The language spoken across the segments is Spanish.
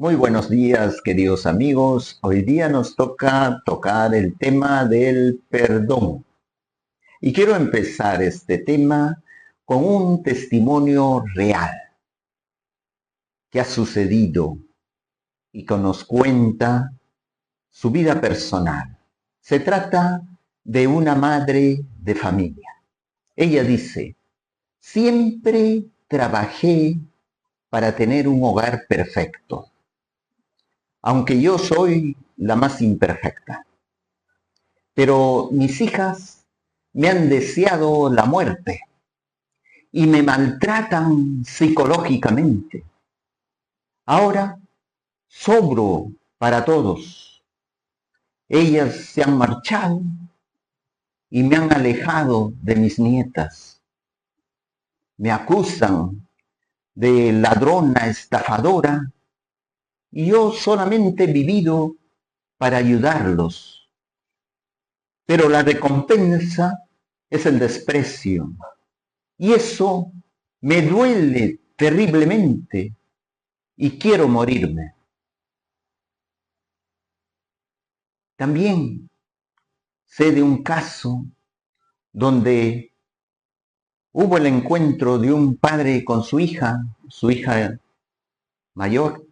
Muy buenos días, queridos amigos. Hoy día nos toca tocar el tema del perdón. Y quiero empezar este tema con un testimonio real que ha sucedido y que nos cuenta su vida personal. Se trata de una madre de familia. Ella dice, siempre trabajé para tener un hogar perfecto, aunque yo soy la más imperfecta. Pero mis hijas me han deseado la muerte y me maltratan psicológicamente. Ahora sobro para todos. Ellas se han marchado y me han alejado de mis nietas. Me acusan de ladrona, estafadora, y yo solamente he vivido para ayudarlos. Pero la recompensa es el desprecio. Y eso me duele terriblemente y quiero morirme. También sé de un caso donde hubo el encuentro de un padre con su hija mayor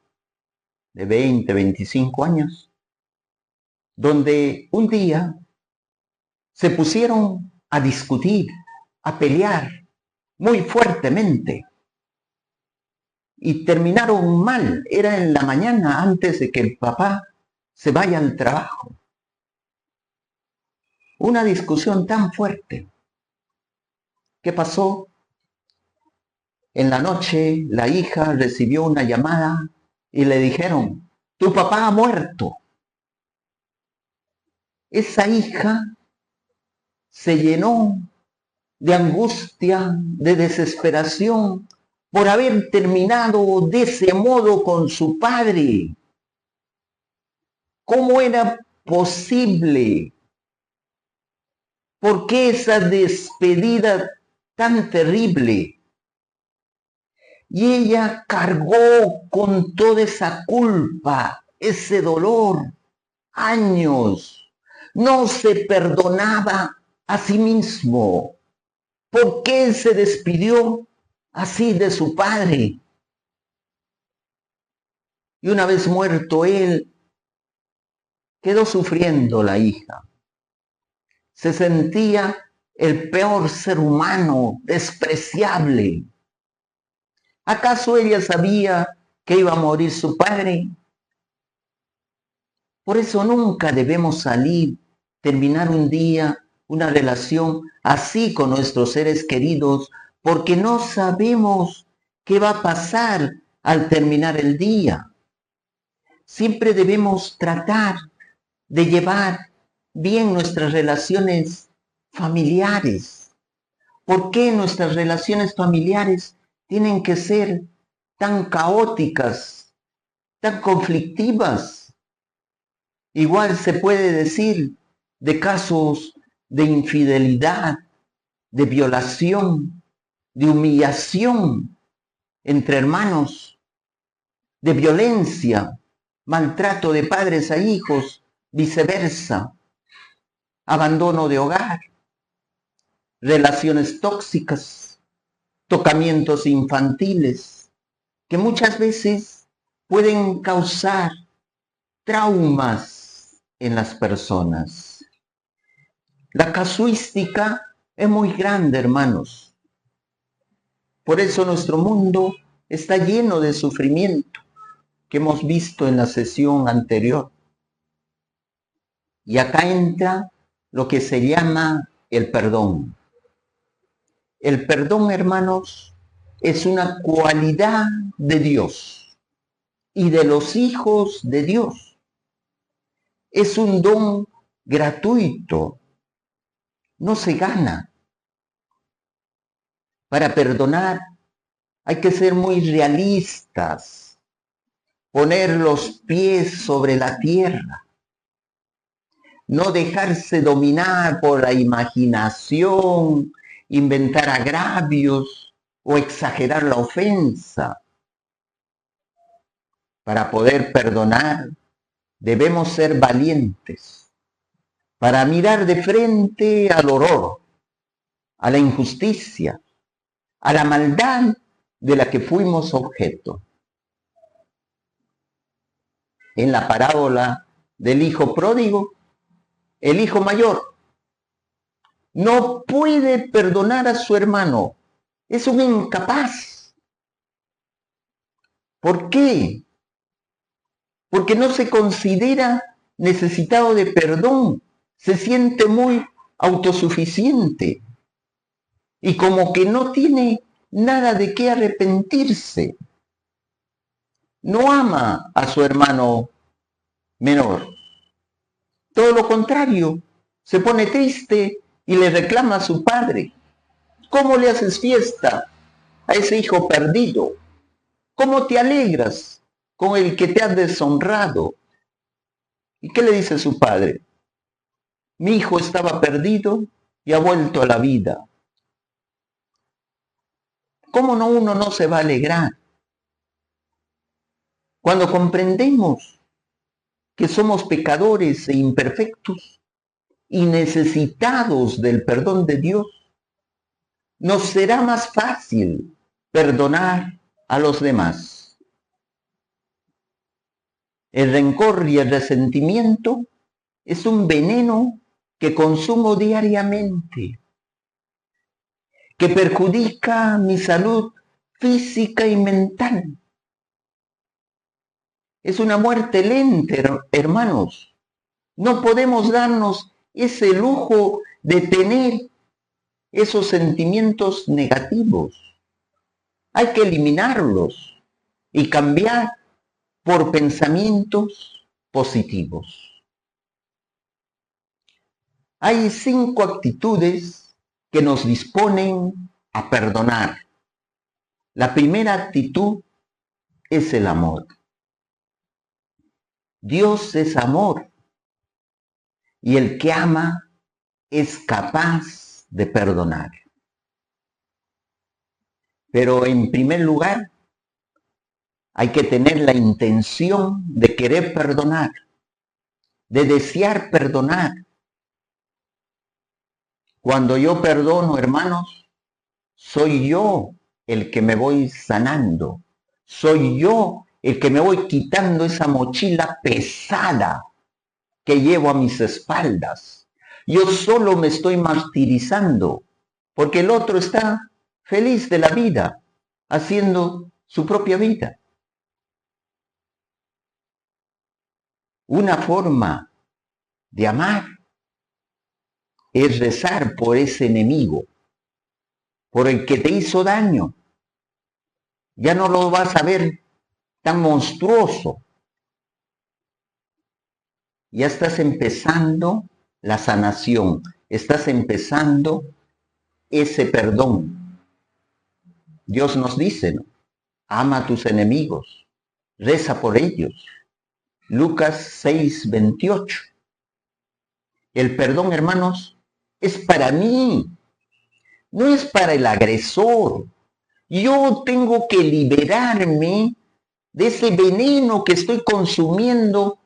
de 20, 25 años, donde un día se pusieron a discutir, a pelear muy fuertemente y terminaron mal. Era en la mañana antes de que el papá se vaya al trabajo. Una discusión tan fuerte. ¿Qué pasó? En la noche la hija recibió una llamada y le dijeron, tu papá ha muerto. Esa hija se llenó de angustia, de desesperación por haber terminado de ese modo con su padre. ¿Cómo era posible? ¿Por qué esa despedida tan terrible? Y ella cargó con toda esa culpa, ese dolor, años. No se perdonaba a sí mismo. ¿Por qué se despidió así de su padre? Y una vez muerto él, quedó sufriendo la hija. Se sentía el peor ser humano, despreciable. ¿Acaso ella sabía que iba a morir su padre? Por eso nunca debemos terminar un día, una relación así con nuestros seres queridos, porque no sabemos qué va a pasar al terminar el día. Siempre debemos tratar de llevar bien nuestras relaciones familiares. ¿Por qué nuestras relaciones familiares tienen que ser tan caóticas, tan conflictivas? Igual se puede decir de casos de infidelidad, de violación, de humillación entre hermanos, de violencia, maltrato de padres a hijos, viceversa, abandono de hogar, relaciones tóxicas, tocamientos infantiles, que muchas veces pueden causar traumas en las personas. La casuística es muy grande, hermanos. Por eso nuestro mundo está lleno de sufrimiento que hemos visto en la sesión anterior. Y acá entra lo que se llama el perdón. El perdón, hermanos, es una cualidad de Dios y de los hijos de Dios. Es un don gratuito, no se gana. Para perdonar hay que ser muy realistas, poner los pies sobre la tierra, no dejarse dominar por la imaginación, inventar agravios o exagerar la ofensa. Para poder perdonar, debemos ser valientes, para mirar de frente al horror, a la injusticia, a la maldad de la que fuimos objeto. En la parábola del hijo pródigo, el hijo mayor no puede perdonar a su hermano, es un incapaz. ¿Por qué? Porque no se considera necesitado de perdón, se siente muy autosuficiente y como que no tiene nada de qué arrepentirse. No ama a su hermano menor. Todo lo contrario, se pone triste y le reclama a su padre. ¿Cómo le haces fiesta a ese hijo perdido? ¿Cómo te alegras con el que te ha deshonrado? ¿Y qué le dice su padre? Mi hijo estaba perdido y ha vuelto a la vida. ¿Cómo no uno no se va a alegrar? Cuando comprendemos que somos pecadores e imperfectos y necesitados del perdón de Dios, nos será más fácil perdonar a los demás. El rencor y el resentimiento es un veneno que consumo diariamente, que perjudica mi salud física y mental. Es una muerte lenta, hermanos. No podemos darnos ese lujo de tener esos sentimientos negativos. Hay que eliminarlos y cambiar por pensamientos positivos. Hay 5 actitudes que nos disponen a perdonar. La primera actitud es el amor. Dios es amor y el que ama es capaz de perdonar. Pero en primer lugar, hay que tener la intención de querer perdonar, de desear perdonar. Cuando yo perdono, hermanos, soy yo el que me voy sanando. Soy yo el que me voy quitando esa mochila pesada que llevo a mis espaldas. Yo solo me estoy martirizando porque el otro está feliz de la vida, haciendo su propia vida. Una forma de amar es rezar por ese enemigo, por el que te hizo daño. Ya no lo vas a ver tan monstruoso. Ya estás empezando la sanación, estás empezando ese perdón. Dios nos dice, ¿no? Ama a tus enemigos, reza por ellos. Lucas 6:28. El perdón, hermanos, es para mí, no es para el agresor. Yo tengo que liberarme de ese veneno que estoy consumiendo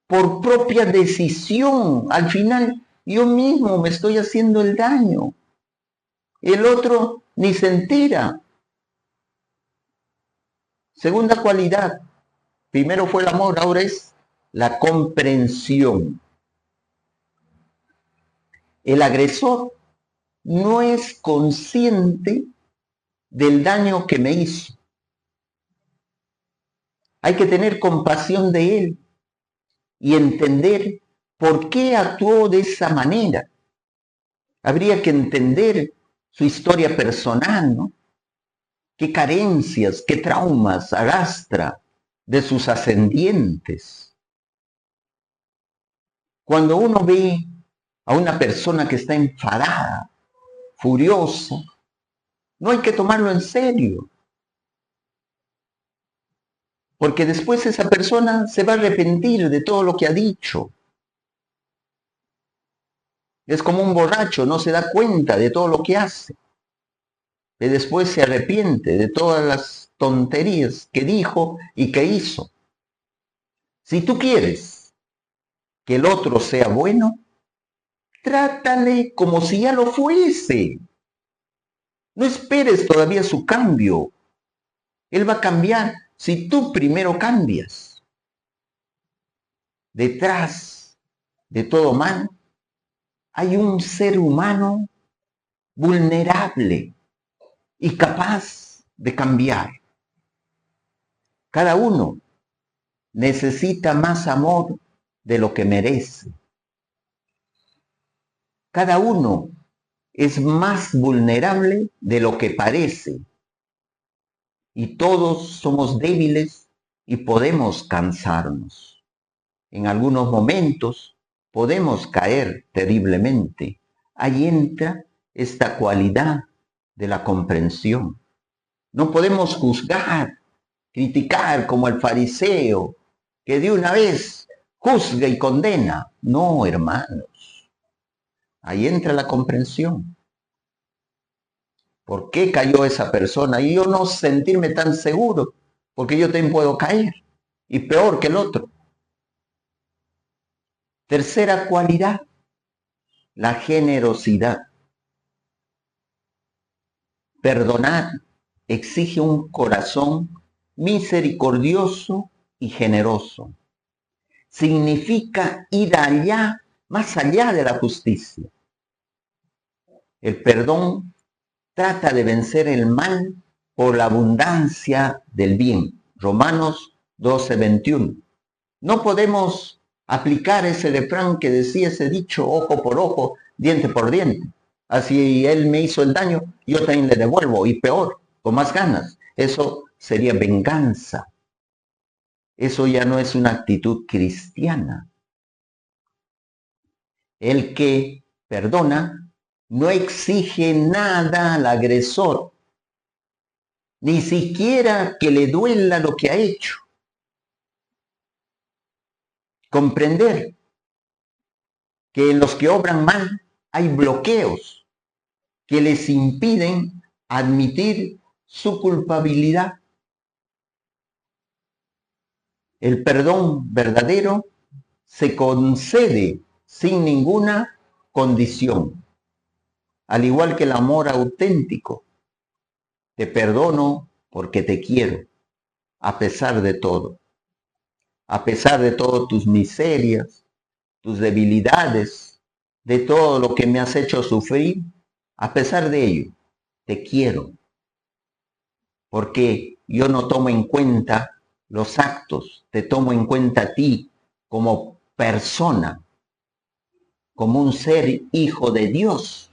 por propia decisión. Al final, yo mismo me estoy haciendo el daño. El otro ni se entera. Segunda cualidad. Primero fue el amor, ahora es la comprensión. El agresor no es consciente del daño que me hizo. Hay que tener compasión de él y entender por qué actuó de esa manera. Habría que entender su historia personal, ¿no? Qué carencias, qué traumas arrastra de sus ascendientes. Cuando uno ve a una persona que está enfadada, furiosa, no hay que tomarlo en serio, porque después esa persona se va a arrepentir de todo lo que ha dicho. Es como un borracho, no se da cuenta de todo lo que hace, y después se arrepiente de todas las tonterías que dijo y que hizo. Si tú quieres que el otro sea bueno, trátale como si ya lo fuese. No esperes todavía su cambio. Él va a cambiar si tú primero cambias. Detrás de todo mal hay un ser humano vulnerable y capaz de cambiar. Cada uno necesita más amor de lo que merece. Cada uno es más vulnerable de lo que parece. Y todos somos débiles y podemos cansarnos. En algunos momentos podemos caer terriblemente. Ahí entra esta cualidad de la comprensión. No podemos juzgar, criticar como el fariseo, que de una vez juzga y condena. No, hermanos. Ahí entra la comprensión. ¿Por qué cayó esa persona? Y yo no sentirme tan seguro, porque yo también puedo caer, y peor que el otro. Tercera cualidad, la generosidad. Perdonar exige un corazón misericordioso y generoso. Significa ir allá, más allá de la justicia. El perdón trata de vencer el mal por la abundancia del bien. Romanos 12:21. No podemos aplicar ese refrán que decía ese dicho, ojo por ojo, diente por diente. Así él me hizo el daño, yo también le devuelvo, y peor, con más ganas. Eso sería venganza. Eso ya no es una actitud cristiana. El que perdona no exige nada al agresor, ni siquiera que le duela lo que ha hecho. Comprender que en los que obran mal hay bloqueos que les impiden admitir su culpabilidad. El perdón verdadero se concede sin ninguna condición, al igual que el amor auténtico. Te perdono porque te quiero, a pesar de todo. A pesar de todas tus miserias, tus debilidades, de todo lo que me has hecho sufrir, a pesar de ello, te quiero. Porque yo no tomo en cuenta los actos, te tomo en cuenta a ti como persona, como un ser hijo de Dios.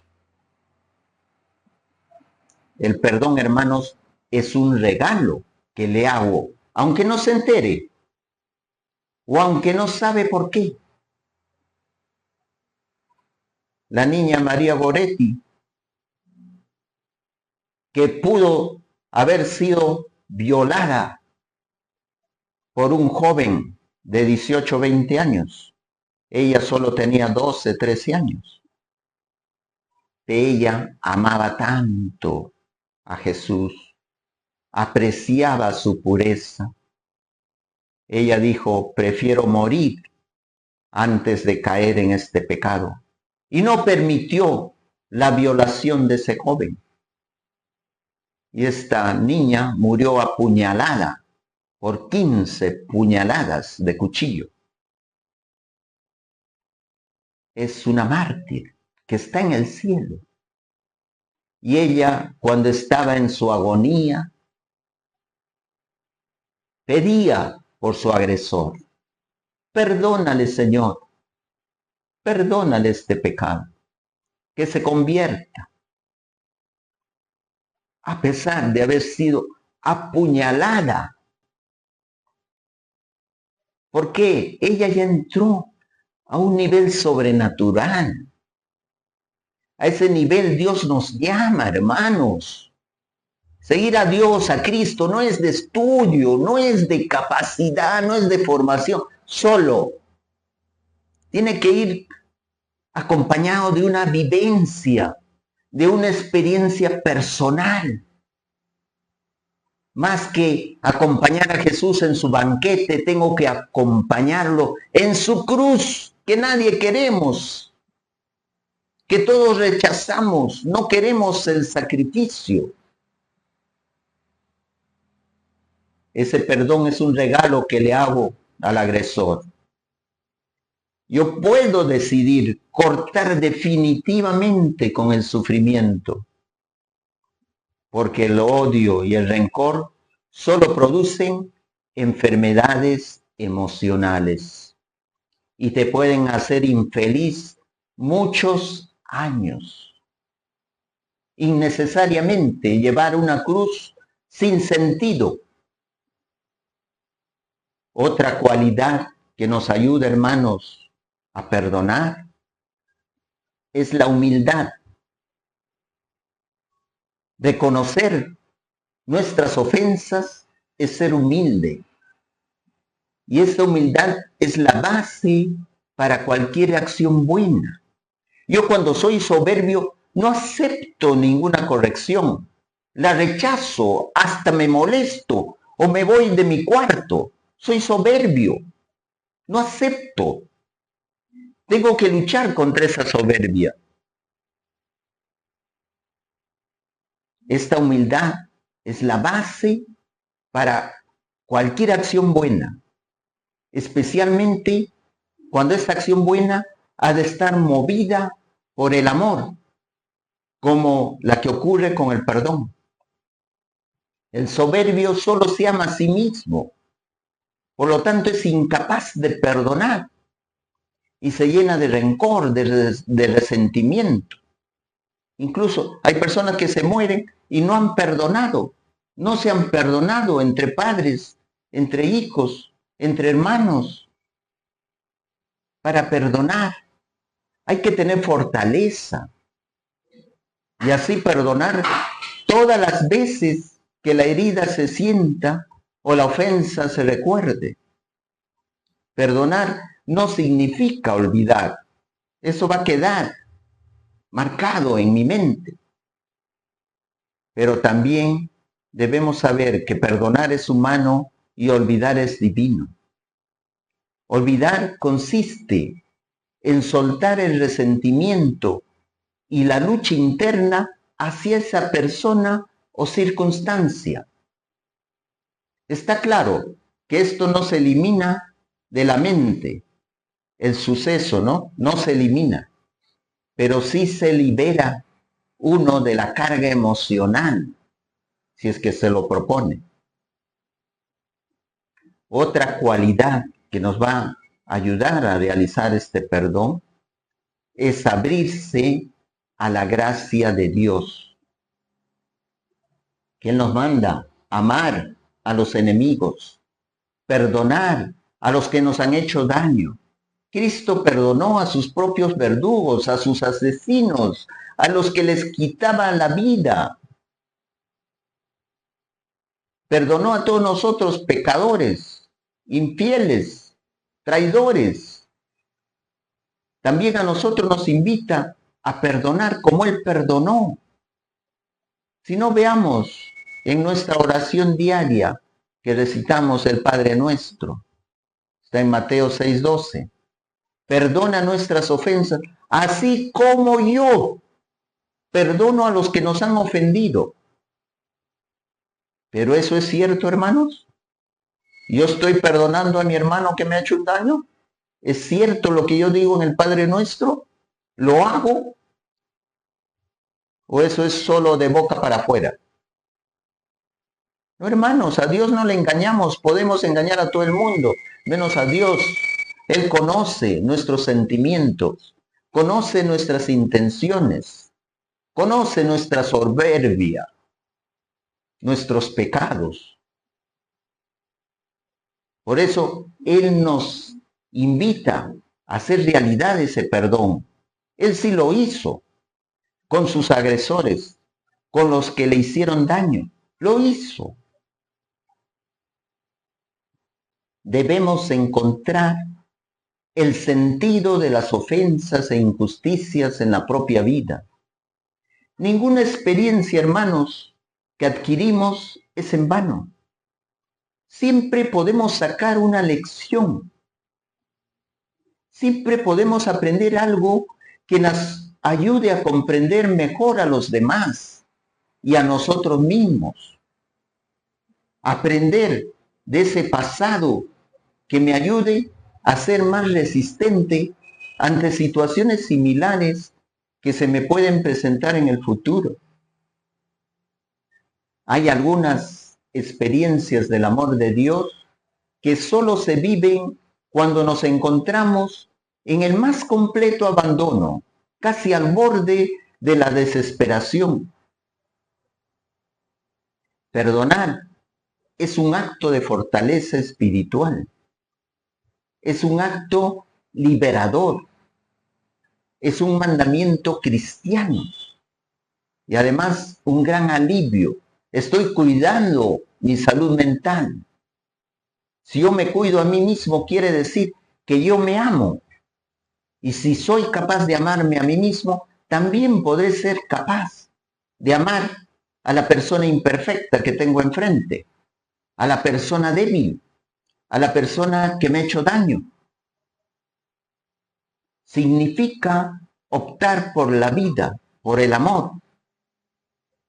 El perdón, hermanos, es un regalo que le hago, aunque no se entere o aunque no sabe por qué. La niña María Goretti, que pudo haber sido violada por un joven de 18, 20 años. Ella solo tenía 12, 13 años. Ella amaba tanto a Jesús, apreciaba su pureza. Ella dijo, prefiero morir antes de caer en este pecado. Y no permitió la violación de ese joven. Y esta niña murió apuñalada por 15 puñaladas de cuchillo. Es una mártir que está en el cielo. Y ella, cuando estaba en su agonía, pedía por su agresor. Perdónale, Señor. Perdónale este pecado. Que se convierta. A pesar de haber sido apuñalada. Porque ella ya entró a un nivel sobrenatural. A ese nivel Dios nos llama, hermanos. Seguir a Dios, a Cristo, no es de estudio, no es de capacidad, no es de formación, solo. Tiene que ir acompañado de una vivencia, de una experiencia personal. Más que acompañar a Jesús en su banquete, tengo que acompañarlo en su cruz, que nadie queremos, que todos rechazamos, no queremos el sacrificio. Ese perdón es un regalo que le hago al agresor. Yo puedo decidir cortar definitivamente con el sufrimiento, porque el odio y el rencor solo producen enfermedades emocionales y te pueden hacer infeliz muchos años. Innecesariamente llevar una cruz sin sentido. Otra cualidad que nos ayuda, hermanos, a perdonar es la humildad. Reconocer nuestras ofensas es ser humilde. Y esta humildad es la base para cualquier acción buena. Yo cuando soy soberbio no acepto ninguna corrección. La rechazo, hasta me molesto o me voy de mi cuarto. Soy soberbio. No acepto. Tengo que luchar contra esa soberbia. Esta humildad es la base para cualquier acción buena, especialmente cuando esta acción buena ha de estar movida por el amor, como la que ocurre con el perdón. El soberbio solo se ama a sí mismo, por lo tanto es incapaz de perdonar y se llena de rencor, de resentimiento. Incluso hay personas que se mueren y no han perdonado, no se han perdonado entre padres, entre hijos, entre hermanos. Para perdonar hay que tener fortaleza y así perdonar todas las veces que la herida se sienta o la ofensa se recuerde. Perdonar no significa olvidar, eso va a quedar marcado en mi mente. Pero también debemos saber que perdonar es humano y olvidar es divino. Olvidar consiste en soltar el resentimiento y la lucha interna hacia esa persona o circunstancia. Está claro que esto no se elimina de la mente, el suceso, no se elimina, pero sí se libera uno de la carga emocional, si es que se lo propone. Otra cualidad que nos va a ayudar a realizar este perdón es abrirse a la gracia de Dios, que Él nos manda amar a los enemigos, perdonar a los que nos han hecho daño. Cristo perdonó a sus propios verdugos, a sus asesinos, a los que les quitaban la vida. Perdonó a todos nosotros pecadores, infieles, traidores. También a nosotros nos invita a perdonar como Él perdonó. Si no, veamos en nuestra oración diaria que recitamos el Padre Nuestro. Está en Mateo 6:12. Perdona nuestras ofensas, así como yo perdono a los que nos han ofendido. Pero eso es cierto, hermanos. Yo estoy perdonando a mi hermano que me ha hecho un daño. ¿Es cierto lo que yo digo en el Padre Nuestro? ¿Lo hago? ¿O eso es solo de boca para afuera? No, hermanos, a Dios no le engañamos. Podemos engañar a todo el mundo, menos a Dios. Él conoce nuestros sentimientos, conoce nuestras intenciones, conoce nuestra soberbia, nuestros pecados. Por eso Él nos invita a hacer realidad ese perdón. Él sí lo hizo con sus agresores, con los que le hicieron daño. Lo hizo. Debemos encontrar el sentido de las ofensas e injusticias en la propia vida. Ninguna experiencia, hermanos, que adquirimos es en vano. Siempre podemos sacar una lección. Siempre podemos aprender algo que nos ayude a comprender mejor a los demás y a nosotros mismos. Aprender de ese pasado que me ayude a ser más resistente ante situaciones similares que se me pueden presentar en el futuro. Hay algunas experiencias del amor de Dios que solo se viven cuando nos encontramos en el más completo abandono, casi al borde de la desesperación. Perdonar es un acto de fortaleza espiritual, es un acto liberador, es un mandamiento cristiano y además un gran alivio. Estoy cuidando mi salud mental. Si yo me cuido a mí mismo, quiere decir que yo me amo. Y si soy capaz de amarme a mí mismo, también podré ser capaz de amar a la persona imperfecta que tengo enfrente, a la persona débil, a la persona que me ha hecho daño. Significa optar por la vida, por el amor.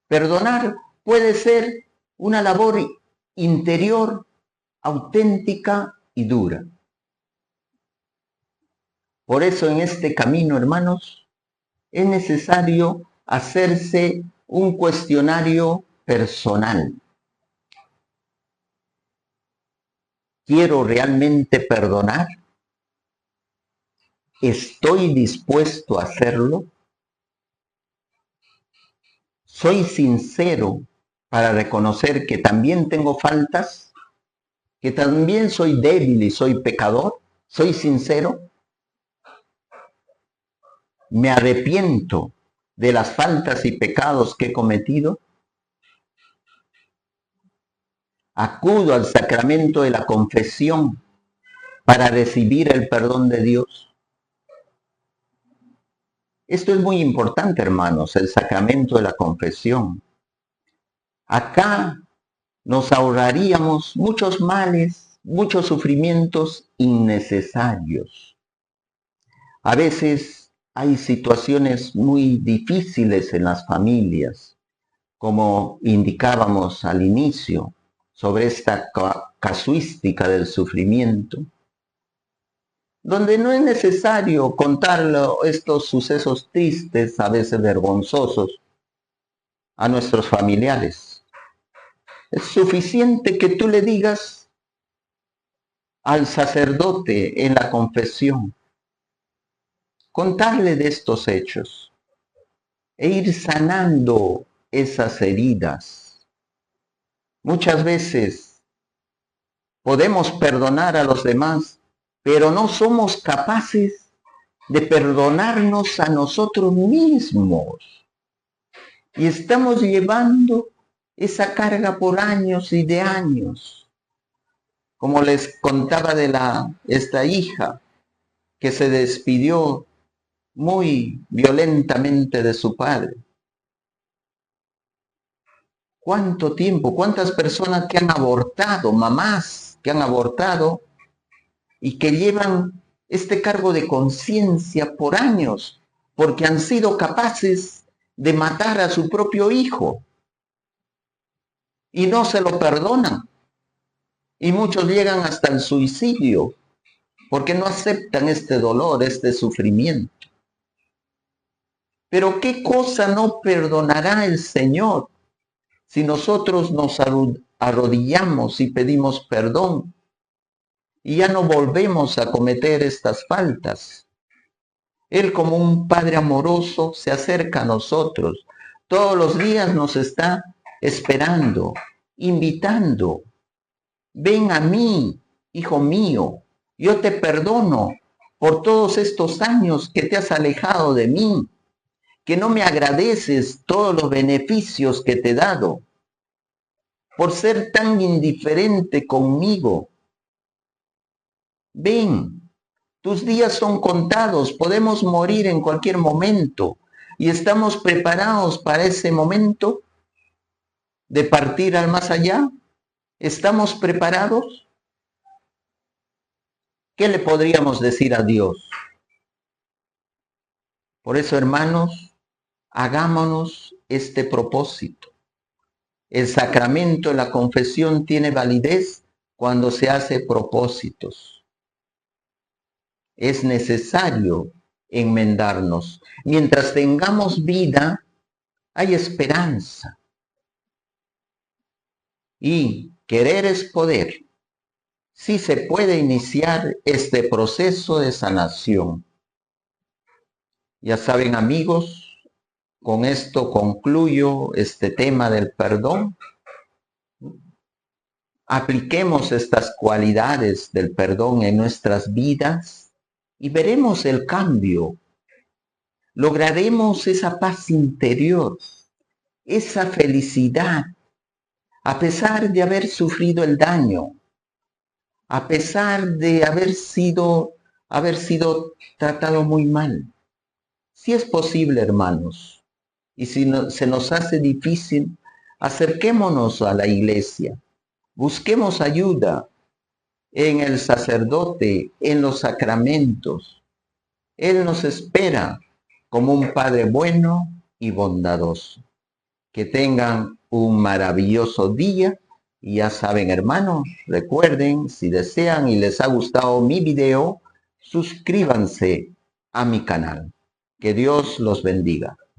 Perdonar puede ser una labor interior, auténtica y dura. Por eso en este camino, hermanos, es necesario hacerse un cuestionario personal. ¿Quiero realmente perdonar? ¿Estoy dispuesto a hacerlo? ¿Soy sincero para reconocer que también tengo faltas? ¿Que también soy débil y soy pecador? ¿Soy sincero? ¿Me arrepiento de las faltas y pecados que he cometido? ¿Acudo al sacramento de la confesión para recibir el perdón de Dios? Esto es muy importante, hermanos, el sacramento de la confesión. Acá nos ahorraríamos muchos males, muchos sufrimientos innecesarios. A veces hay situaciones muy difíciles en las familias, como indicábamos al inicio, sobre esta casuística del sufrimiento, donde no es necesario contar estos sucesos tristes, a veces vergonzosos, a nuestros familiares. Es suficiente que tú le digas al sacerdote en la confesión, contarle de estos hechos e ir sanando esas heridas. Muchas veces podemos perdonar a los demás, pero no somos capaces de perdonarnos a nosotros mismos. Y estamos llevando esa carga por años y de años. Como les contaba de esta hija que se despidió muy violentamente de su padre. ¿Cuánto tiempo? ¿Cuántas personas que han abortado, mamás que han abortado y que llevan este cargo de conciencia por años porque han sido capaces de matar a su propio hijo y no se lo perdonan? Y muchos llegan hasta el suicidio porque no aceptan este dolor, este sufrimiento. Pero ¿qué cosa no perdonará el Señor si nosotros nos arrodillamos y pedimos perdón y ya no volvemos a cometer estas faltas? Él, como un Padre amoroso, se acerca a nosotros. Todos los días nos está esperando, invitando. Ven a mí, hijo mío, yo te perdono por todos estos años que te has alejado de mí, que no me agradeces todos los beneficios que te he dado, por ser tan indiferente conmigo. Ven, tus días son contados, podemos morir en cualquier momento y estamos preparados para ese momento de partir al más allá? ¿Estamos preparados? ¿Qué le podríamos decir a Dios? Por eso, hermanos, hagámonos este propósito. El sacramento, la confesión tiene validez cuando se hace propósitos. Es necesario enmendarnos. Mientras tengamos vida, hay esperanza. Y querer es poder. Sí se puede iniciar este proceso de sanación. Ya saben, amigos, con esto concluyo este tema del perdón. Apliquemos estas cualidades del perdón en nuestras vidas y veremos el cambio. Lograremos esa paz interior, esa felicidad, a pesar de haber sufrido el daño, a pesar de haber sido tratado muy mal. Si es posible, hermanos, y si se nos hace difícil, acerquémonos a la iglesia, busquemos ayuda en el sacerdote, en los sacramentos. Él nos espera como un Padre bueno y bondadoso. Que tengan un maravilloso día. Y ya saben, hermanos, recuerden, si desean y les ha gustado mi video, suscríbanse a mi canal. Que Dios los bendiga.